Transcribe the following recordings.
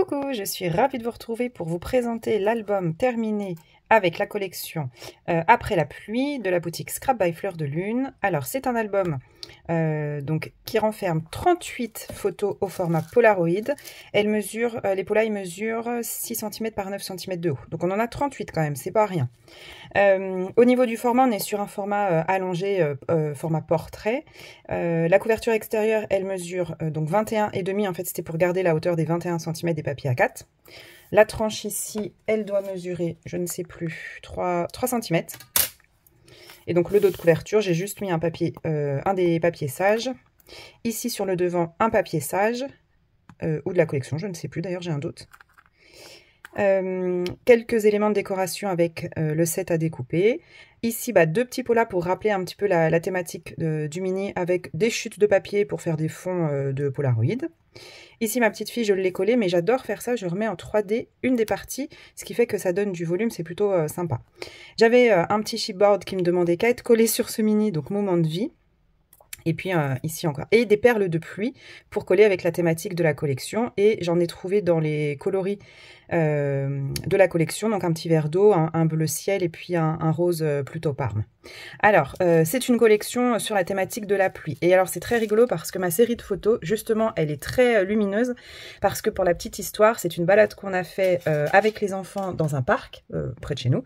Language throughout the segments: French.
Coucou, je suis ravie de vous retrouver pour vous présenter l'album terminé avec la collection Après la pluie de la boutique Scrap by Fleur de Lune. Alors c'est un album qui renferme 38 photos au format Polaroid. Les Polaroid mesurent 6 cm par 9 cm de haut. Donc on en a 38 quand même, c'est pas rien. Au niveau du format, on est sur un format allongé, format portrait. La couverture extérieure, elle mesure donc 21,5. En fait, c'était pour garder la hauteur des 21 cm des papiers A4. La tranche ici, elle doit mesurer, je ne sais plus, 3 cm. Et donc le dos de couverture, j'ai juste mis un des papiers sages. Ici sur le devant, un papier sage, ou de la collection, je ne sais plus, d'ailleurs j'ai un doute. Quelques éléments de décoration avec le set à découper. Ici, deux petits pots là pour rappeler un petit peu la thématique du mini avec des chutes de papier pour faire des fonds de Polaroid. Ici, ma petite fille, je l'ai collée, mais j'adore faire ça. Je remets en 3D une des parties, ce qui fait que ça donne du volume, c'est plutôt sympa. J'avais un petit chipboard qui me demandait qu'à être collé sur ce mini, donc moment de vie. Et puis ici encore. Et des perles de pluie pour coller avec la thématique de la collection. Et j'en ai trouvé dans les coloris de la collection. Donc un petit verre d'eau, un bleu ciel et puis un rose plutôt parme. Alors, c'est une collection sur la thématique de la pluie. Et alors, c'est très rigolo parce que ma série de photos, justement, elle est très lumineuse. Parce que pour la petite histoire, c'est une balade qu'on a fait avec les enfants dans un parc, près de chez nous.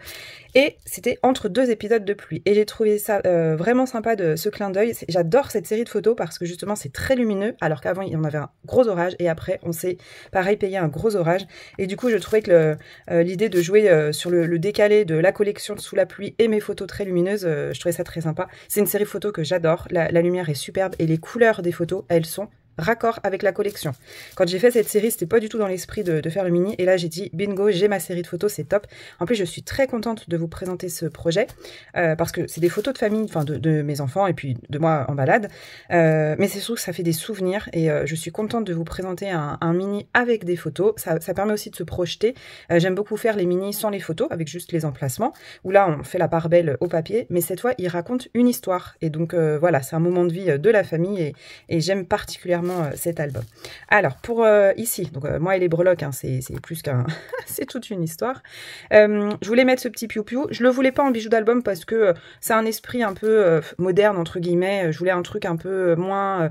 Et c'était entre 2 épisodes de pluie. Et j'ai trouvé ça vraiment sympa de ce clin d'œil. J'adore cette série de photos parce que justement, c'est très lumineux. Alors qu'avant, il y en avait un gros orage. Et après, on s'est, pareil, payé un gros orage. Et du coup, je trouvais que l'idée de jouer sur le décalé de la collection sous la pluie et mes photos très lumineuses, je trouvais ça très sympa. C'est une série photo que j'adore. La lumière est superbe et les couleurs des photos, elles sont raccord avec la collection. Quand j'ai fait cette série, c'était pas du tout dans l'esprit de faire le mini. Et là, j'ai dit, bingo, j'ai ma série de photos, c'est top. En plus, je suis très contente de vous présenter ce projet parce que c'est des photos de famille, enfin de mes enfants et puis de moi en balade. Mais c'est sûr que ça fait des souvenirs et je suis contente de vous présenter un mini avec des photos. Ça permet aussi de se projeter. J'aime beaucoup faire les minis sans les photos, avec juste les emplacements, où là, on fait la part belle au papier. Mais cette fois, il raconte une histoire. Et donc, voilà, c'est un moment de vie de la famille et j'aime particulièrement cet album. Alors pour ici, donc moi et les breloques, hein, c'est plus qu'un c'est toute une histoire. Je voulais mettre ce petit piou-piou. Je le voulais pas en bijou d'album parce que c'est un esprit un peu moderne entre guillemets. Je voulais un truc un peu moins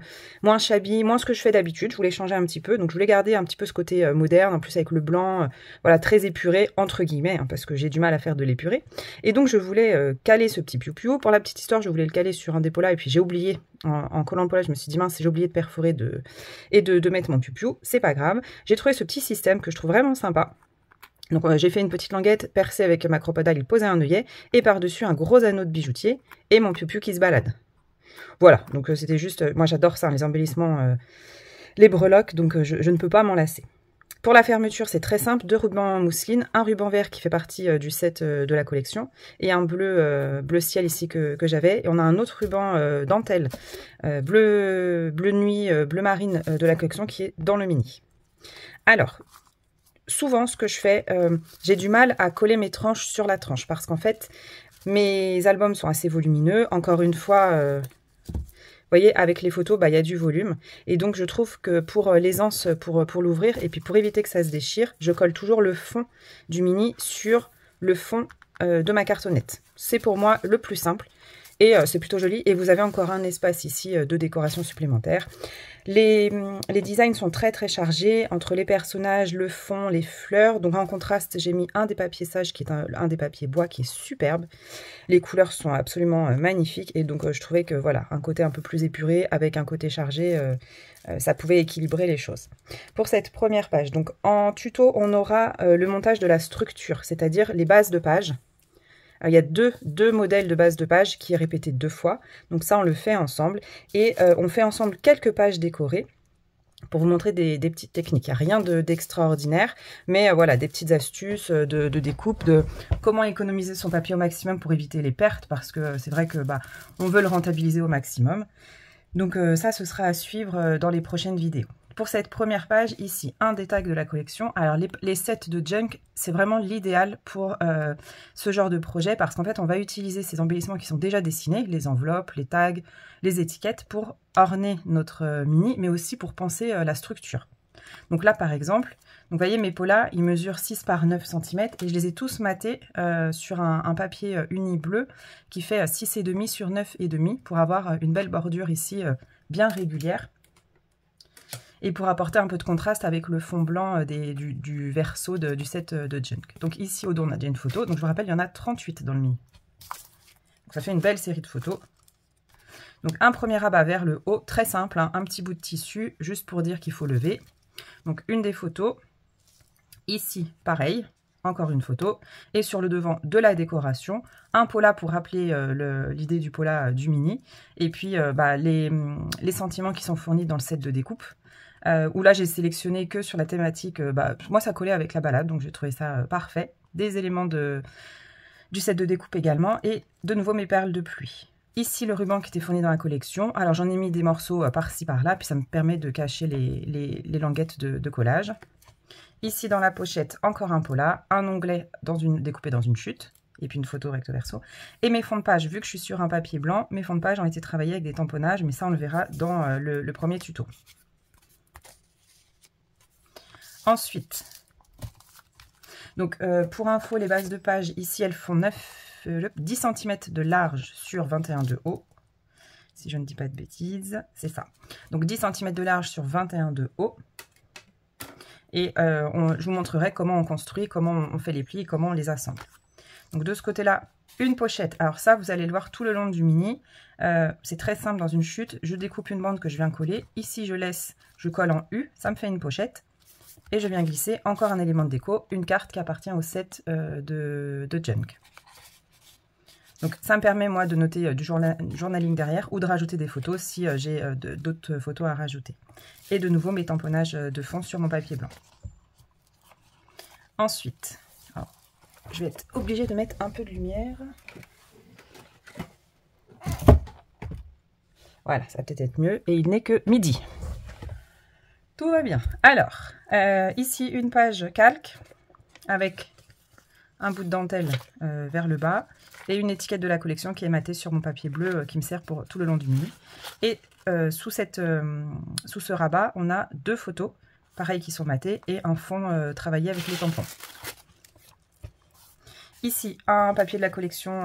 shabby, moins ce que je fais d'habitude. Je voulais changer un petit peu, donc je voulais garder un petit peu ce côté moderne, en plus avec le blanc, voilà, très épuré entre guillemets, hein, parce que j'ai du mal à faire de l'épuré. Et donc je voulais caler ce petit piou-piou. Pour la petite histoire, je voulais le caler sur un des polas et puis j'ai oublié en collant le pola. Je me suis dit mince, j'ai oublié de perforer de mettre mon piou-piou, c'est pas grave. J'ai trouvé ce petit système que je trouve vraiment sympa. Donc j'ai fait une petite languette percée avec ma crocodile, poser un œillet et par-dessus un gros anneau de bijoutier et mon piou-piou qui se balade. Voilà, donc c'était juste, moi j'adore ça, les embellissements, les breloques, donc je ne peux pas m'en lasser. Pour la fermeture, c'est très simple, 2 rubans mousseline, un ruban vert qui fait partie du set de la collection, et un bleu ciel ici que j'avais. Et on a un autre ruban dentelle, bleu nuit, bleu marine de la collection qui est dans le mini. Alors, souvent ce que je fais, j'ai du mal à coller mes tranches sur la tranche, parce qu'en fait, mes albums sont assez volumineux. Encore une fois... vous voyez, avec les photos, il y a du volume. Et donc, je trouve que pour l'aisance, pour l'ouvrir, et puis pour éviter que ça se déchire, je colle toujours le fond du mini sur le fond de ma cartonnette. C'est pour moi le plus simple. Et c'est plutôt joli. Et vous avez encore un espace ici de décoration supplémentaire. Les designs sont très très chargés entre les personnages, le fond, les fleurs. Donc en contraste, j'ai mis un des papiers sages qui est un des papiers bois qui est superbe. Les couleurs sont absolument magnifiques. Et donc je trouvais que voilà, un côté un peu plus épuré avec un côté chargé, ça pouvait équilibrer les choses. Pour cette première page, donc en tuto, on aura le montage de la structure, c'est-à-dire les bases de page. Il y a deux modèles de base de page qui est répété 2 fois. Donc ça, on le fait ensemble. Et on fait ensemble quelques pages décorées pour vous montrer des petites techniques. Il n'y a rien d'extraordinaire, mais voilà, des petites astuces de découpe, de comment économiser son papier au maximum pour éviter les pertes, parce que c'est vrai que on veut le rentabiliser au maximum. Donc ça, ce sera à suivre dans les prochaines vidéos. Pour cette première page, ici, un des tags de la collection. Alors, les sets de junk, c'est vraiment l'idéal pour ce genre de projet parce qu'en fait, on va utiliser ces embellissements qui sont déjà dessinés, les enveloppes, les tags, les étiquettes, pour orner notre mini, mais aussi pour penser la structure. Donc là, par exemple, vous voyez mes polas, ils mesurent 6 par 9 cm et je les ai tous matés sur un papier uni bleu qui fait 6,5 sur 9,5 pour avoir une belle bordure ici bien régulière et pour apporter un peu de contraste avec le fond blanc du verso du set de Junk. Donc ici au dos, on a déjà une photo. Donc je vous rappelle, il y en a 38 dans le mini. Donc ça fait une belle série de photos. Donc un premier rabat vers le haut, très simple, hein, un petit bout de tissu, juste pour dire qu'il faut lever. Donc une des photos, ici pareil, encore une photo, et sur le devant de la décoration, un pola pour rappeler l'idée du pola du mini, et puis les sentiments qui sont fournis dans le set de découpe, où là j'ai sélectionné que sur la thématique, moi ça collait avec la balade, donc j'ai trouvé ça parfait, des éléments du set de découpe également, et de nouveau mes perles de pluie. Ici, le ruban qui était fourni dans la collection. Alors, j'en ai mis des morceaux par-ci, par-là, puis ça me permet de cacher les languettes de collage. Ici, dans la pochette, encore un pola, un onglet découpé dans une chute, et puis une photo recto verso. Et mes fonds de page, vu que je suis sur un papier blanc, mes fonds de page ont été travaillés avec des tamponnages, mais ça, on le verra dans le premier tuto. Ensuite, donc pour info, les bases de page, ici, elles font 10 cm de large sur 21 de haut, si je ne dis pas de bêtises, c'est ça. Donc 10 cm de large sur 21 de haut. Et je vous montrerai comment on construit, comment on fait les plis, comment on les assemble. Donc de ce côté-là, une pochette. Alors ça, vous allez le voir tout le long du mini. C'est très simple dans une chute. Je découpe une bande que je viens coller. Ici, je colle en U, ça me fait une pochette. Et je viens glisser encore un élément de déco, une carte qui appartient au set de Junk. Donc ça me permet moi de noter du journaling derrière ou de rajouter des photos si j'ai d'autres photos à rajouter. Et de nouveau mes tamponnages de fond sur mon papier blanc. Ensuite, alors, je vais être obligée de mettre un peu de lumière. Voilà, ça va peut-être être mieux. Et il n'est que midi. Tout va bien. Alors, ici une page calque avec un bout de dentelle vers le bas et une étiquette de la collection qui est matée sur mon papier bleu qui me sert pour tout le long du mini. Et sous ce rabat, on a deux photos, pareil, qui sont matées et un fond travaillé avec les tampons. Ici, un papier de la collection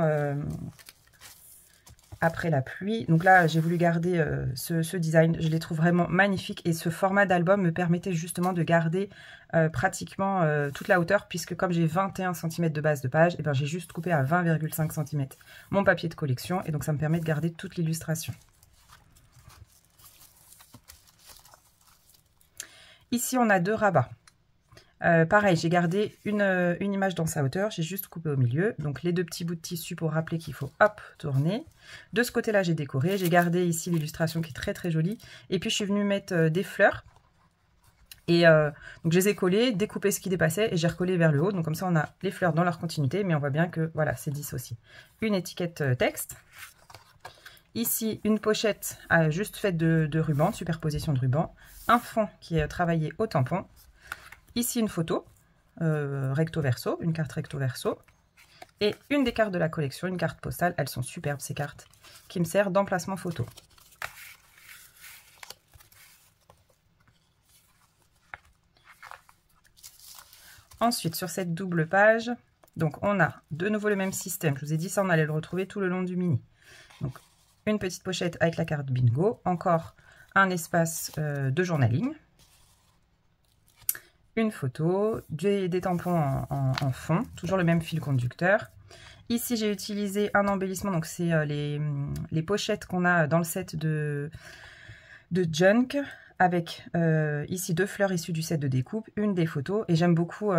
après la pluie. Donc là, j'ai voulu garder ce design. Je les trouve vraiment magnifiques. Et ce format d'album me permettait justement de garder pratiquement toute la hauteur. Puisque comme j'ai 21 cm de base de page, et ben j'ai juste coupé à 20,5 cm mon papier de collection. Et donc ça me permet de garder toute l'illustration. Ici, on a deux rabats. Pareil, j'ai gardé une image dans sa hauteur, j'ai juste coupé au milieu. Donc les deux petits bouts de tissu pour rappeler qu'il faut hop tourner. De ce côté-là, j'ai décoré. J'ai gardé ici l'illustration qui est très très jolie. Et puis je suis venue mettre des fleurs. Et donc je les ai collées, découpé ce qui dépassait et j'ai recollé vers le haut. Donc comme ça, on a les fleurs dans leur continuité, mais on voit bien que voilà, c'est dissocié. Une étiquette texte. Ici, une pochette juste faite de ruban, superposition de ruban. Un fond qui est travaillé au tampon. Ici, une photo recto verso, une carte recto verso. Et une des cartes de la collection, une carte postale. Elles sont superbes, ces cartes, qui me servent d'emplacement photo. Ensuite, sur cette double page, donc on a de nouveau le même système. Je vous ai dit ça, on allait le retrouver tout le long du mini. Donc, une petite pochette avec la carte bingo. Encore un espace de journaling. Une photo, des tampons en fond, toujours le même fil conducteur. Ici, j'ai utilisé un embellissement, donc c'est les pochettes qu'on a dans le set de Junk, avec ici deux fleurs issues du set de découpe, une des photos, et j'aime beaucoup,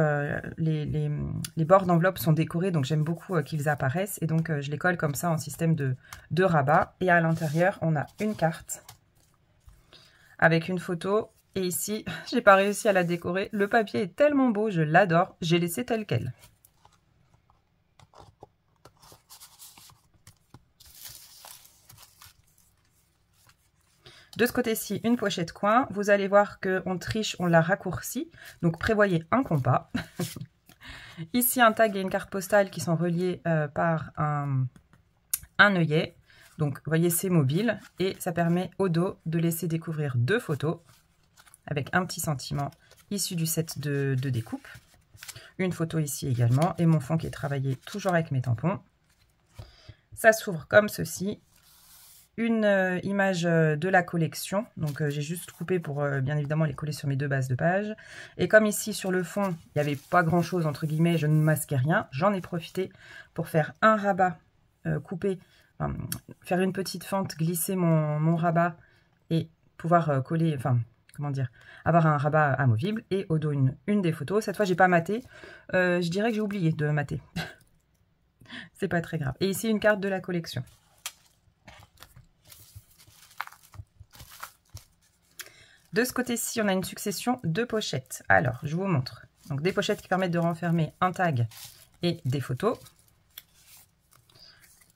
les bords d'enveloppe sont décorés, donc j'aime beaucoup qu'ils apparaissent, et donc je les colle comme ça en système de rabat, et à l'intérieur, on a une carte avec une photo. Et ici, j'ai pas réussi à la décorer. Le papier est tellement beau, je l'adore. J'ai laissé tel quel. De ce côté-ci, une pochette coin. Vous allez voir qu'on triche, on la raccourcit. Donc prévoyez un compas. Ici, un tag et une carte postale qui sont reliés par un œillet. Donc, vous voyez, c'est mobile. Et ça permet au dos de laisser découvrir deux photos. avec un petit sentiment issu du set de découpe. Une photo ici également et mon fond qui est travaillé toujours avec mes tampons. Ça s'ouvre comme ceci. Une image de la collection, donc j'ai juste coupé pour bien évidemment les coller sur mes deux bases de page. Et comme ici sur le fond, il n'y avait pas grand chose entre guillemets, je ne masquais rien, j'en ai profité pour faire un rabat coupé, faire une petite fente, glisser mon rabat et pouvoir coller, comment dire, avoir un rabat amovible. Et au dos une des photos. Cette fois j'ai pas maté, je dirais que j'ai oublié de mater. C'est pas très grave. Et ici une carte de la collection. De ce côté-ci, on a une succession de pochettes. Alors, je vous montre. Donc, des pochettes qui permettent de renfermer un tag et des photos.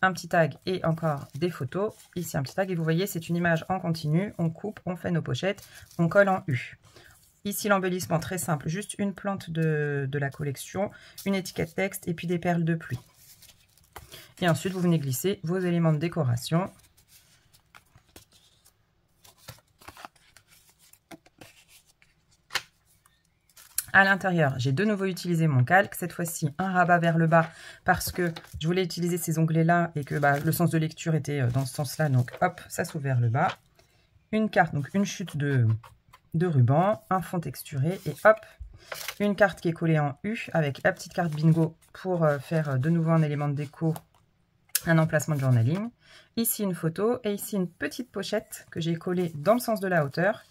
Un petit tag et encore des photos. Ici, un petit tag. Et vous voyez, c'est une image en continu. On coupe, on fait nos pochettes, on colle en U. Ici, l'embellissement très simple. Juste une plante de la collection, une étiquette texte et puis des perles de pluie. Et ensuite, vous venez glisser vos éléments de décoration. À l'intérieur, j'ai de nouveau utilisé mon calque, cette fois-ci un rabat vers le bas parce que je voulais utiliser ces onglets-là et que le sens de lecture était dans ce sens-là, donc hop, ça s'ouvre vers le bas. Une carte, donc une chute de ruban, un fond texturé et hop, une carte qui est collée en U avec la petite carte bingo pour faire de nouveau un élément de déco, un emplacement de journaling. Ici une photo et ici une petite pochette que j'ai collée dans le sens de la hauteur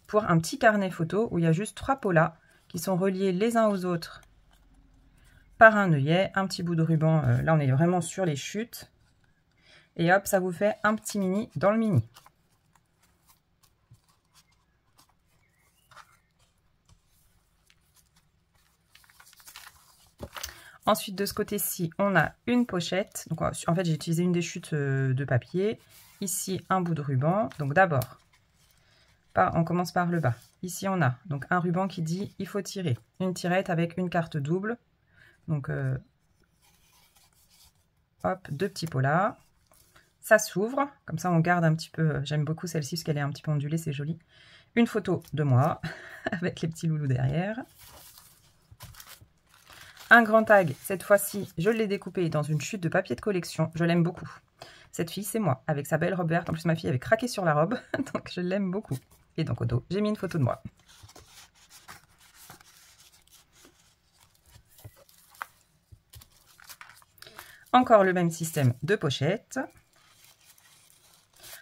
pour un petit carnet photo où il y a juste 3 polas qui sont reliés les uns aux autres par un œillet, un petit bout de ruban, là on est vraiment sur les chutes, et hop, ça vous fait un petit mini dans le mini. Ensuite, de ce côté-ci, on a une pochette, donc en fait j'ai utilisé une des chutes de papier, ici un bout de ruban, donc d'abord, on commence par le bas. Ici, on a donc un ruban qui dit « il faut tirer ». Une tirette avec une carte double. Donc, hop, 2 petits polas. Ça s'ouvre. Comme ça, on garde un petit peu... J'aime beaucoup celle-ci parce qu'elle est un petit peu ondulée, c'est joli. Une photo de moi avec les petits loulous derrière. Un grand tag. Cette fois-ci, je l'ai découpé dans une chute de papier de collection. Je l'aime beaucoup. Cette fille, c'est moi, avec sa belle robe verte. En plus, ma fille avait craqué sur la robe, donc je l'aime beaucoup. Et donc au dos, j'ai mis une photo de moi. Encore le même système de pochette.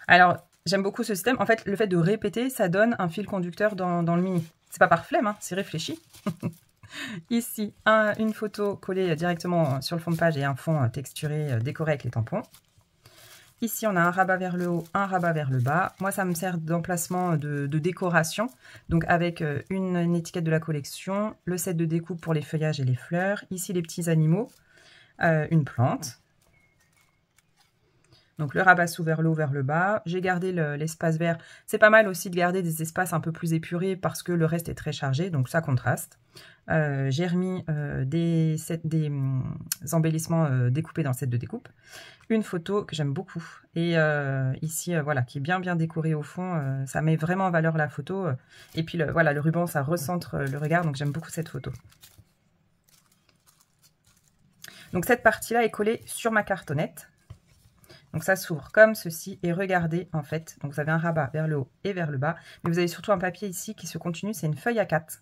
Alors, j'aime beaucoup ce système. En fait, le fait de répéter, ça donne un fil conducteur dans le mini. C'est pas par flemme, hein, c'est réfléchi. Ici, une photo collée directement sur le fond de page et un fond texturé décoré avec les tampons. Ici, on a un rabat vers le haut, un rabat vers le bas. Moi, ça me sert d'emplacement de décoration. Donc, avec une étiquette de la collection, le set de découpe pour les feuillages et les fleurs. Ici, les petits animaux, une plante. Donc, le rabat s'ouvre vers le haut, vers le bas. J'ai gardé l'espace vert. C'est pas mal aussi de garder des espaces un peu plus épurés parce que le reste est très chargé. Donc, ça contraste. J'ai remis des embellissements découpés dans le set de découpe. Une photo que j'aime beaucoup. Et ici, voilà, qui est bien décorée au fond. Ça met vraiment en valeur la photo. Et puis, voilà, le ruban, ça recentre le regard. Donc, j'aime beaucoup cette photo. Donc, cette partie-là est collée sur ma cartonnette. Donc ça s'ouvre comme ceci et regardez en fait, donc vous avez un rabat vers le haut et vers le bas, mais vous avez surtout un papier ici qui se continue, c'est une feuille A4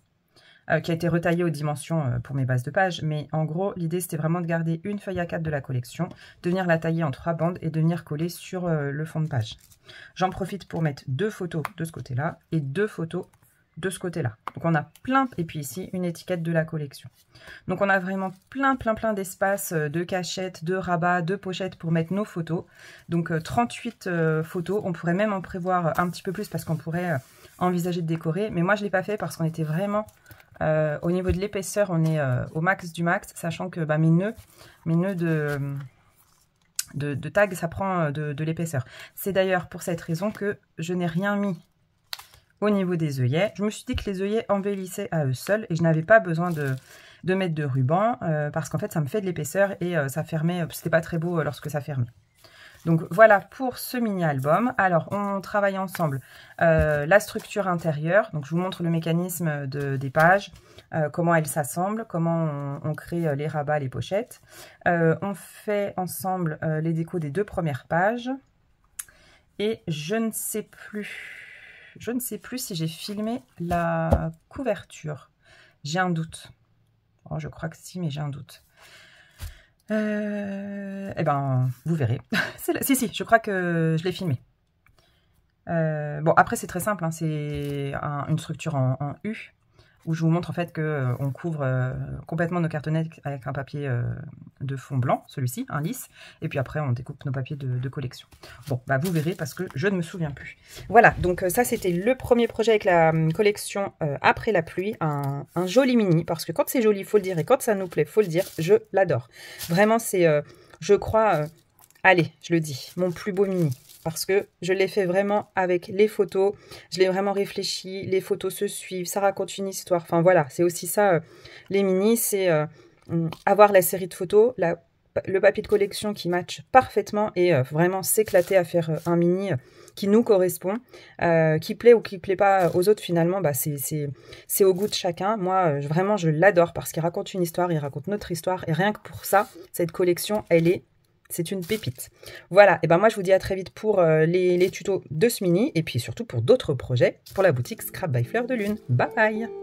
qui a été retaillée aux dimensions pour mes bases de page, mais en gros l'idée c'était vraiment de garder une feuille A4 de la collection, de venir la tailler en 3 bandes et de venir coller sur le fond de page. J'en profite pour mettre 2 photos de ce côté-là et 2 photos de ce côté-là. Donc on a plein, et puis ici une étiquette de la collection. Donc on a vraiment plein d'espace de cachettes, de rabats, de pochettes pour mettre nos photos. Donc 38 photos, on pourrait même en prévoir un petit peu plus parce qu'on pourrait envisager de décorer. Mais moi je ne l'ai pas fait parce qu'on était vraiment au niveau de l'épaisseur, on est au max du max, sachant que mes nœuds de tag, ça prend de l'épaisseur. C'est d'ailleurs pour cette raison que je n'ai rien mis au niveau des œillets. Je me suis dit que les œillets embellissaient à eux seuls et je n'avais pas besoin de mettre de ruban parce qu'en fait ça me fait de l'épaisseur et ça fermait, c'était pas très beau lorsque ça fermait. Donc voilà pour ce mini-album. Alors on travaille ensemble la structure intérieure. Donc je vous montre le mécanisme des pages, comment elles s'assemblent, comment on crée les rabats, les pochettes. On fait ensemble les décos des 2 premières pages. Et je ne sais plus si j'ai filmé la couverture. J'ai un doute. Oh, je crois que si, mais j'ai un doute. Eh ben, vous verrez. Si, je crois que je l'ai filmé. Bon, après, c'est très simple, hein, c'est une structure en U, où je vous montre en fait qu'on couvre complètement nos cartonnettes avec un papier de fond blanc, celui-ci, un lisse, et puis après on découpe nos papiers de collection. Bon, bah vous verrez parce que je ne me souviens plus. Voilà, donc ça c'était le premier projet avec la collection Après la pluie, un joli mini, parce que quand c'est joli, il faut le dire, et quand ça nous plaît, il faut le dire, je l'adore. Vraiment, c'est, je crois, allez, je le dis, mon plus beau mini. Parce que je l'ai fait vraiment avec les photos, je l'ai vraiment réfléchi, les photos se suivent, ça raconte une histoire. Enfin voilà, c'est aussi ça, les minis, c'est avoir la série de photos, le papier de collection qui match parfaitement et vraiment s'éclater à faire un mini qui nous correspond, qui plaît ou qui plaît pas aux autres finalement, bah c'est au goût de chacun. Moi, vraiment, je l'adore parce qu'il raconte une histoire, il raconte notre histoire et rien que pour ça, cette collection, c'est une pépite. Voilà, et ben moi je vous dis à très vite pour les tutos de ce mini et puis surtout pour d'autres projets pour la boutique Scrap by Fleur de Lune. Bye bye.